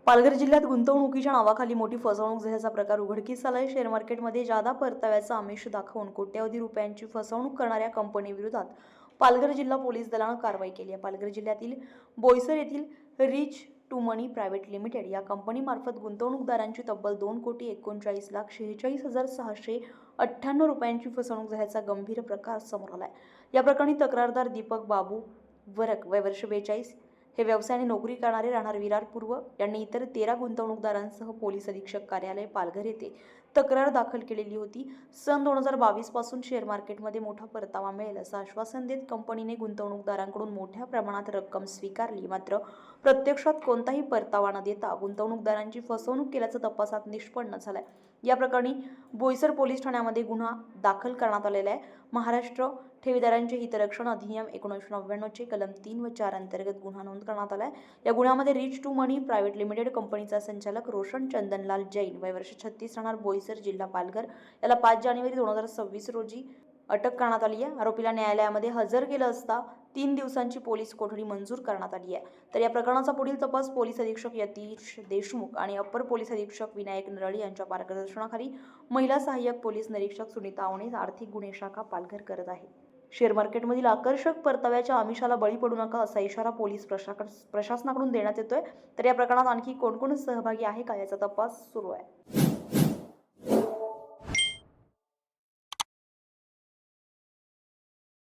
पालघर जिल्ह्यात गुंतवणुकीच्या नावाखाली मोठी फसवणूक झाल्याचा प्रकार उघडकीस आलाय। शेअर मार्केटमध्ये जादा परताव्याचा आमिष दाखवून कोट्यवधी रुपयांची फसवणूक करणाऱ्या कंपनीविरोधात पालघर जिल्हा पोलीस दलानं कारवाई केली आहे। पालघर जिल्ह्यातील बोईसर येथील rich to money private limited या कंपनीमार्फत गुंतवणूकदारांची तब्बल 2,39,46,698 रुपयांची फसवणूक झाल्याचा गंभीर प्रकार समोर आलाय। या प्रकरणी तक्रारदार दीपक बाबू वरक वय वर्ष 42 हे व्यवसायाने नोकरी करणारे राहणार विरार पूर्व यांनी इतर 13 गुंतवणूकदारांसह पोलीस अधीक्षक कार्यालय पालघर येथे तक्रार दाखल केलेली होती। सन 2022 पासून शेअर मार्केटमध्ये मोठा परतावा मिळेल असं आश्वासन देत कंपनीने गुंतवणूकदारांकडून मोठ्या प्रमाणात रक्कम स्वीकारली, मात्र प्रत्यक्षात कोणताही परतावा न देता गुंतवणूकदारांची फसवणूक केल्याचं तपासात निष्पन्न झालंय। या प्रकरणी बोईसर पोलीस ठाण्यामध्ये गुन्हा दाखल करण्यात आलेला आहे। महाराष्ट्र ठेवीदारांचे हितरक्षण अधिनियम 1999 चे कलम 3 व 4 अंतर्गत गुन्हा नोंद करण्यात आलाय। या गुन्ह्यामध्ये rich to money private limited कंपनीचा संचालक रोशन चंदनलाल जैन वय वर्ष 36 राहणार बोईसर जिल्हा पालघर याला 5 जानेवारी 2026 रोजी अटक करण्यात आली आहे। आरोपीला न्यायालयामध्ये हजर केलं असता 3 दिवसांची पोलीस कोठडी मंजूर करण्यात आली आहे। तर या प्रकरणाचा पुढील तपास पोलीस अधीक्षक यतीश देशमुख आणि अप्पर पोलीस अधीक्षक विनायक नरळी यांच्या मार्गदर्शनाखाली महिला सहाय्यक पोलीस निरीक्षक सुनीता आवणे आर्थिक गुन्हे शाखा पालघर करत आहे। शेअर मार्केटमधील आकर्षक परताव्याच्या आमिषाला बळी पडू नका असा इशारा पोलीस प्रशासनाकडून देण्यात येतोय। तर या प्रकरणात आणखी कोण सहभागी आहे का याचा तपास सुरू आहे।